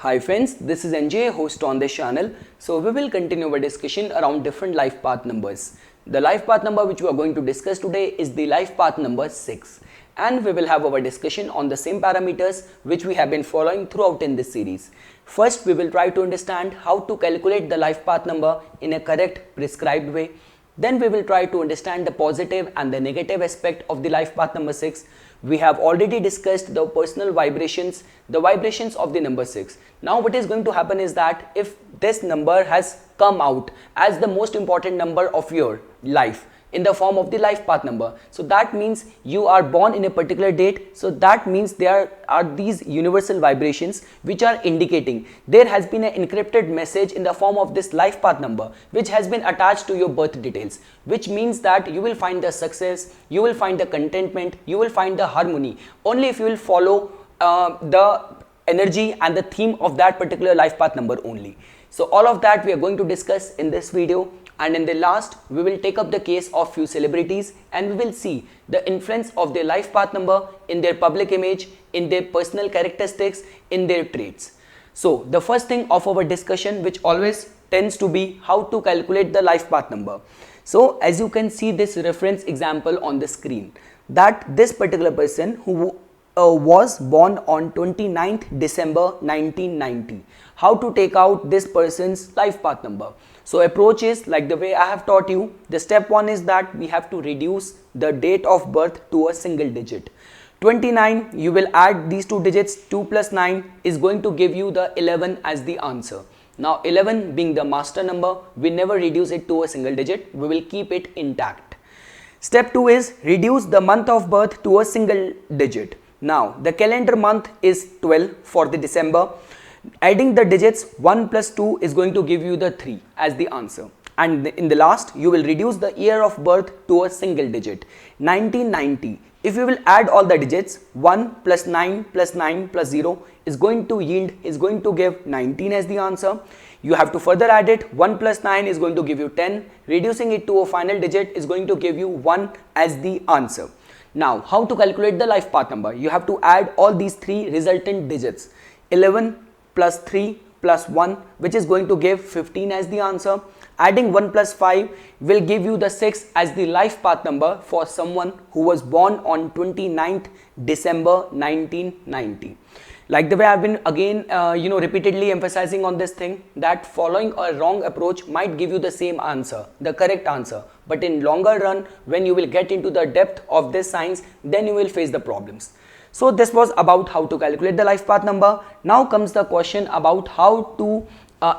Hi friends, this is NJ, host on this channel. So we will continue our discussion around different life path numbers. The life path number which we are going to discuss today is the life path number 6. And we will have our discussion on the same parameters which we have been following throughout in this series. First, we will try to understand how to calculate the life path number in a correct prescribed way. Then we will try to understand the positive and the negative aspect of the life path number 6. We have already discussed the personal vibrations, the vibrations of the number 6. Now what is going to happen is that if this number has come out as the most important number of your life in the form of the life path number, so that means you are born in a particular date, so that means there are these universal vibrations which are indicating there has been an encrypted message in the form of this life path number which has been attached to your birth details, which means that you will find the success, you will find the contentment, you will find the harmony only if you will follow the energy and the theme of that particular life path number only. So all of that we are going to discuss in this video. And in the last, we will take up the case of few celebrities and we will see the influence of their life path number in their public image, in their personal characteristics, in their traits. So the first thing of our discussion which always tends to be how to calculate the life path number. So as you can see this reference example on the screen, that this particular person who was born on 29th December 1990. How to take out this person's life path number? So approach is like the way I have taught you. The step 1 is that we have to reduce the date of birth to a single digit. 29, you will add these two digits, 2 plus 9 is going to give you the 11 as the answer. Now 11 being the master number, we never reduce it to a single digit, we will keep it intact. Step 2 is reduce the month of birth to a single digit. Now the calendar month is 12 for the December. Adding the digits 1 plus 2 is going to give you the 3 as the answer. And in the last, you will reduce the year of birth to a single digit, 1990. If you will add all the digits, 1 plus 9 plus 9 plus 0 is going to give 19 as the answer. You have to further add it, 1 plus 9 is going to give you 10. Reducing it to a final digit is going to give you 1 as the answer. Now, how to calculate the life path number? You have to add all these three resultant digits, 11 plus 3 plus 1, which is going to give 15 as the answer. Adding 1 plus 5 will give you the 6 as the life path number for someone who was born on 29th December 1990. Like the way I've been again repeatedly emphasizing on this thing, that following a wrong approach might give you the same answer, the correct answer, but in longer run when you will get into the depth of this science, then you will face the problems. So this was about how to calculate the life path number. Now comes the question about how to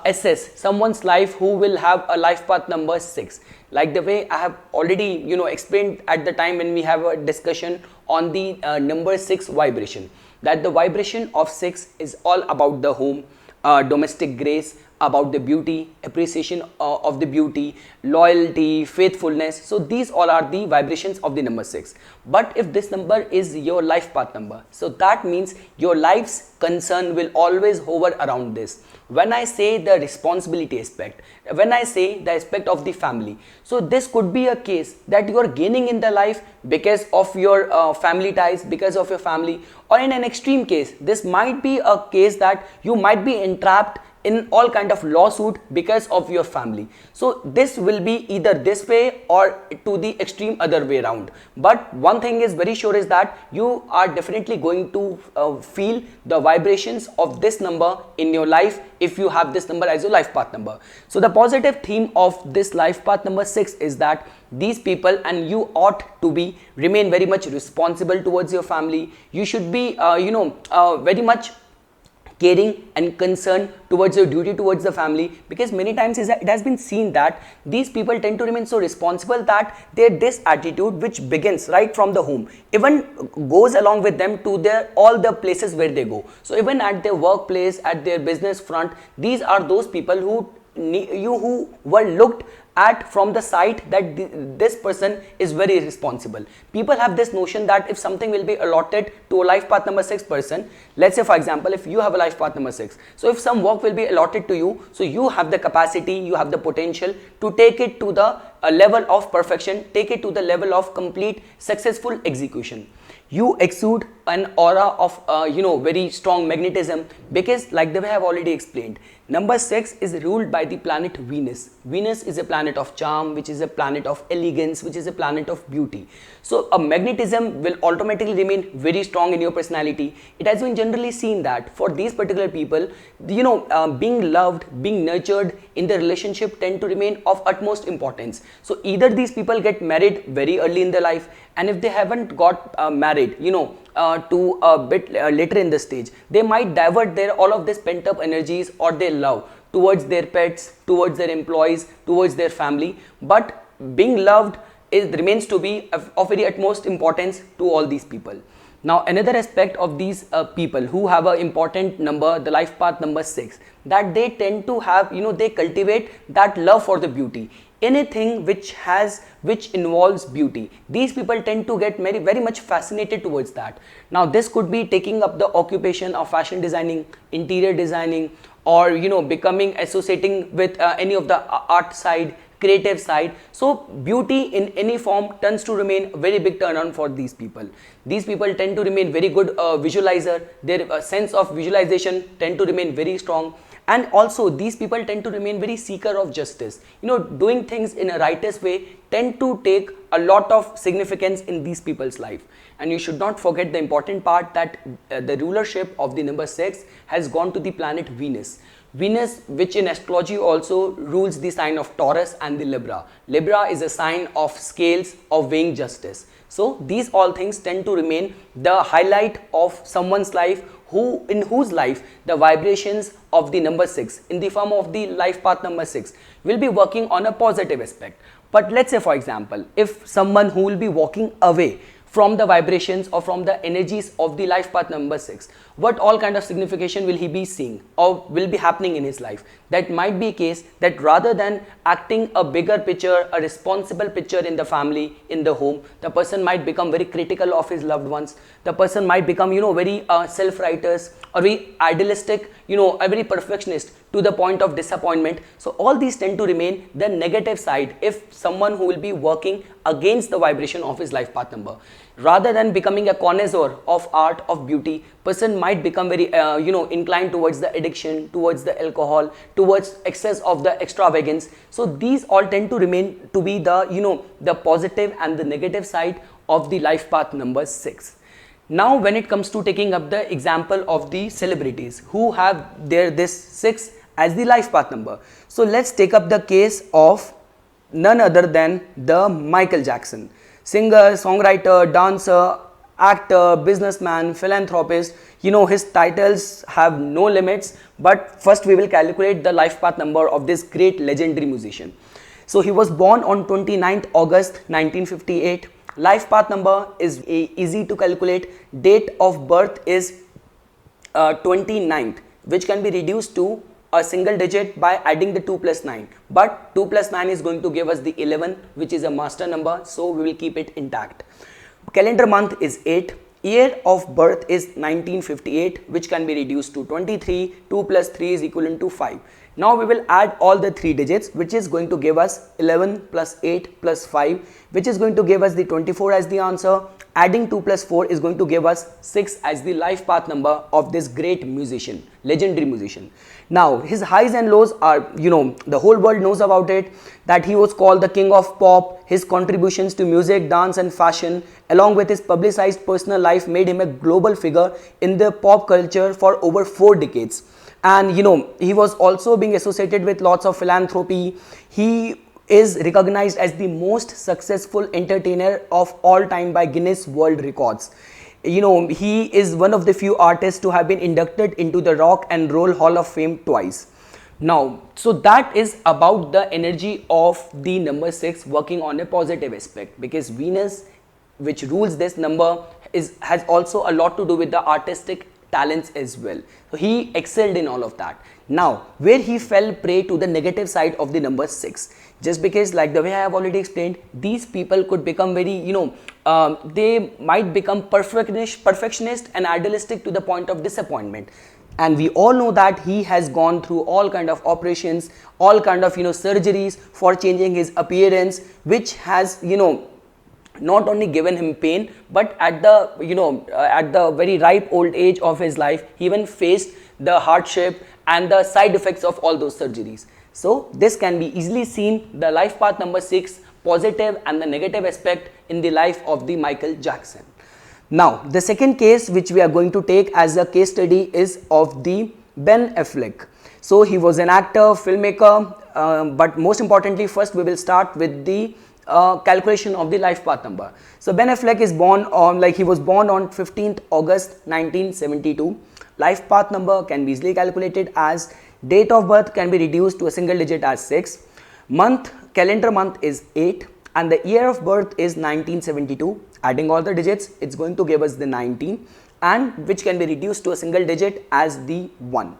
assess someone's life who will have a life path number 6. Like the way I have already explained at the time when we have a discussion on the number 6 vibration, that the vibration of 6 is all about the home, domestic grace, about the beauty, appreciation of the beauty, loyalty, faithfulness. So these all are the vibrations of the number 6. But if this number is your life path number, so that means your life's concern will always hover around this. When I say the responsibility aspect, when I say the aspect of the family, so this could be a case that you are gaining in the life because of your family ties, because of your family, or in an extreme case, this might be a case that you might be entrapped in all kind of lawsuit because of your family. So this will be either this way or to the extreme other way around. But one thing is very sure is that you are definitely going to feel the vibrations of this number in your life if you have this number as your life path number. So the positive theme of this life path number 6 is that these people and you ought to be remain very much responsible towards your family. You should be very much caring and concern towards your duty towards the family, because many times it has been seen that these people tend to remain so responsible that this attitude which begins right from the home even goes along with them to all the places where they go. So even at their workplace, at their business front, these are those people who were looked at from the side that this person is very responsible. People have this notion that if something will be allotted to a life path number 6 person, let's say for example if you have a life path number 6, so if some work will be allotted to you, so you have the capacity, you have the potential to take it to the level of perfection, take it to the level of complete successful execution. You exude an aura of very strong magnetism, because like the way I have already explained, number 6 is ruled by the planet Venus. Venus is a planet of charm, which is a planet of elegance, which is a planet of beauty. So a magnetism will automatically remain very strong in your personality. It has been generally seen that for these particular people, being loved, being nurtured in the relationship tend to remain of utmost importance. So either these people get married very early in their life, and if they haven't got married, to a bit later in the stage, they might divert their all of this pent up energies or their love towards their pets, towards their employees, towards their family. But being loved remains to be of very utmost importance to all these people. Now another aspect of these people who have an important number, the life path number 6, that they tend to have, they cultivate that love for the beauty. Anything which involves beauty, these people tend to get very much fascinated towards that. Now this could be taking up the occupation of fashion designing, interior designing, or associating with any of the art side, creative side. So beauty in any form tends to remain a very big turn on for these people. These people tend to remain very good visualizer. Their sense of visualization tend to remain very strong. And also these people tend to remain very seeker of justice. Doing things in a righteous way tend to take a lot of significance in these people's life. And you should not forget the important part, that the rulership of the number 6 has gone to the planet Venus. Venus, which in astrology also rules the sign of Taurus and the Libra. Libra is a sign of scales, of weighing justice. So these all things tend to remain the highlight of someone's life in whose life the vibrations of the number 6 in the form of the life path number 6 will be working on a positive aspect. But let's say, for example, if someone who will be walking away from the vibrations or from the energies of the life path number 6, what all kind of signification will he be seeing or will be happening in his life? That might be a case that rather than acting a bigger picture, a responsible picture in the family, in the home, the person might become very critical of his loved ones. The person might become, very self-righteous or very idealistic, a very perfectionist to the point of disappointment. So all these tend to remain the negative side if someone who will be working against the vibration of his life path number. Rather than becoming a connoisseur of art, of beauty, person might become very inclined towards the addiction, towards the alcohol, towards excess of the extravagance. So these all tend to remain to be the the positive and the negative side of the life path number 6. Now when it comes to taking up the example of the celebrities who have this 6 as the life path number, so let's take up the case of none other than the Michael Jackson. Singer, songwriter, dancer, actor, businessman, philanthropist, his titles have no limits. But first we will calculate the life path number of this great legendary musician. So he was born on 29th August 1958. Life path number is easy to calculate. Date of birth is 29th, which can be reduced to a single digit by adding the 2 plus 9. But 2 plus 9 is going to give us the 11, which is a master number. So we will keep it intact. Calendar month is 8. Year of birth is 1958, which can be reduced to 23. 2 plus 3 is equivalent to 5. Now we will add all the 3 digits, which is going to give us 11 plus 8 plus 5, which is going to give us the 24 as the answer. Adding 2 plus 4 is going to give us 6 as the life path number of this great musician, legendary musician. Now his highs and lows are, the whole world knows about it, that he was called the king of pop. His contributions to music, dance and fashion, along with his publicized personal life, made him a global figure in the pop culture for over 4 decades. And he was also being associated with lots of philanthropy. He is recognized as the most successful entertainer of all time by Guinness World Records. He is one of the few artists to have been inducted into the Rock and Roll Hall of Fame twice. Now, so that is about the energy of the number 6 working on a positive aspect, because Venus, which rules this number, has also a lot to do with the artistic talents as well. So he excelled in all of that. Now where he fell prey to the negative side of the number 6, just because, like the way I have already explained, these people could become very they might become perfectionist and idealistic to the point of disappointment. And we all know that he has gone through all kind of operations, all kind of surgeries for changing his appearance, which has not only given him pain, but at the at the very ripe old age of his life, he even faced the hardship and the side effects of all those surgeries. So this can be easily seen, the life path number 6, positive and the negative aspect in the life of the Michael Jackson. Now the second case which we are going to take as a case study is of the Ben Affleck. So he was an actor, filmmaker, but most importantly, first we will start with the calculation of the life path number. So Ben Affleck is born on, he was born on 15th August 1972. Life path number can be easily calculated as date of birth can be reduced to a single digit as 6, month, calendar month is 8, and the year of birth is 1972. Adding all the digits, it's going to give us the 19, and which can be reduced to a single digit as the 1.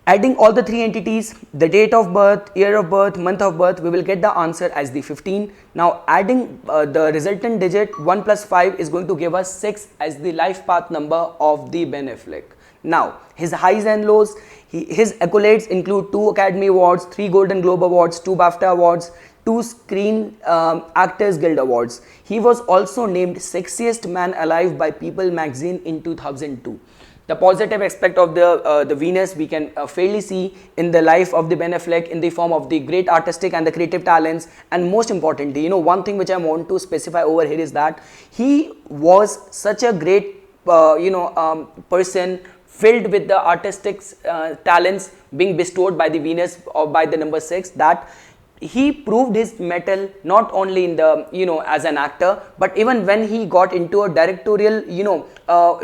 Adding all the three entities, the date of birth, year of birth, month of birth, we will get the answer as the 15. Now adding the resultant digit 1 plus 5 is going to give us 6 as the life path number of the Ben Affleck. Now his highs and lows, his accolades include 2 Academy Awards, 3 Golden Globe Awards, 2 BAFTA Awards, 2 Screen Actors Guild Awards. He was also named sexiest man alive by People magazine in 2002. The positive aspect of the Venus we can fairly see in the life of the Ben Affleck in the form of the great artistic and the creative talents, and most importantly, one thing which I want to specify over here is that he was such a great person filled with the artistic talents being bestowed by the Venus or by the number 6, that he proved his mettle not only in the as an actor, but even when he got into a directorial,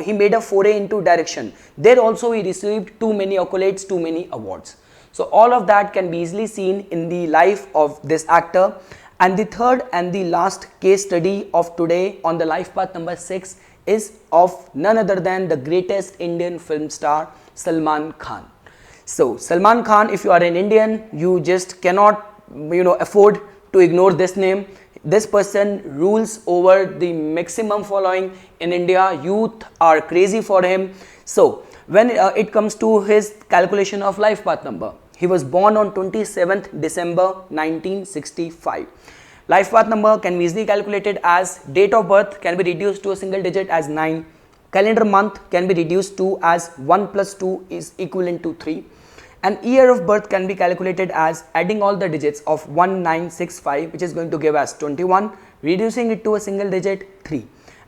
he made a foray into direction. There also he received too many accolades, too many awards. So all of that can be easily seen in the life of this actor. And the third and the last case study of today on the life path number 6 is of none other than the greatest Indian film star, Salman Khan. So Salman Khan, if you are an Indian, you just cannot afford to ignore this name. This person rules over the maximum following in India. Youth are crazy for him. So when it comes to his calculation of life path number, he was born on 27th December 1965. Life path number can be easily calculated as date of birth can be reduced to a single digit as 9, calendar month can be reduced to as 1 plus 2 is equivalent to 3, and year of birth can be calculated as adding all the digits of 1965, which is going to give us 21, reducing it to a single digit 3.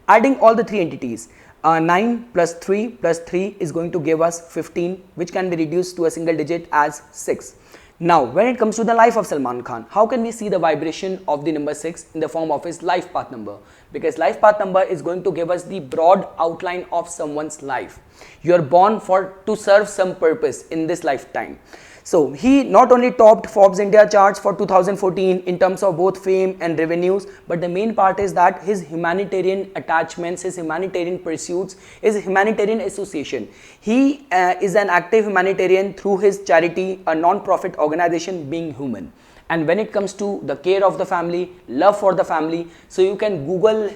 Adding all the three entities, 9 plus 3 is going to give us 15, which can be reduced to a single digit as 6. Now when it comes to the life of Salman Khan, how can we see the vibration of the number 6 in the form of his life path number? Because life path number is going to give us the broad outline of someone's life. You are born to serve some purpose in this lifetime. So he not only topped Forbes India charts for 2014 in terms of both fame and revenues, but the main part is that his humanitarian attachments, his humanitarian pursuits, his humanitarian association. He is an active humanitarian through his charity, a non-profit organization, Being Human. And when it comes to the care of the family, love for the family, so you can Google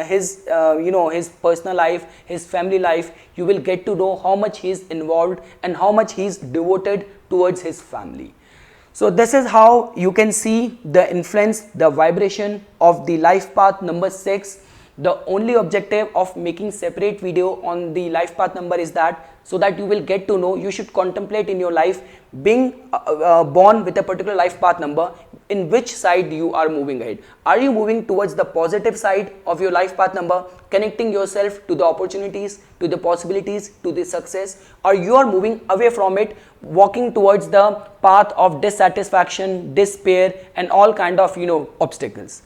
his his personal life, his family life. You will get to know how much he is involved and how much he is devoted towards his family. So this is how you can see the influence, the vibration of the life path number 6. The only objective of making separate video on the life path number is that so that you will get to know, you should contemplate in your life being born with a particular life path number, in which side you are moving ahead. Are you moving towards the positive side of your life path number, connecting yourself to the opportunities, to the possibilities, to the success, or you are moving away from it, walking towards the path of dissatisfaction, despair, and all kind of obstacles.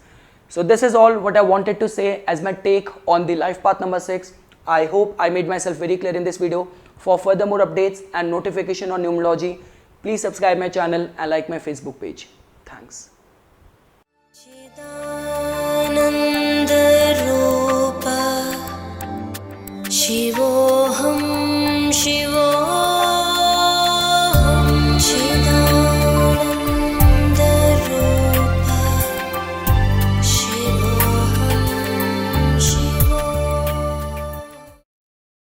So this is all what I wanted to say as my take on the life path number 6. I hope I made myself very clear in this video. For further more updates and notification on numerology, please subscribe my channel and like my Facebook page. Thanks.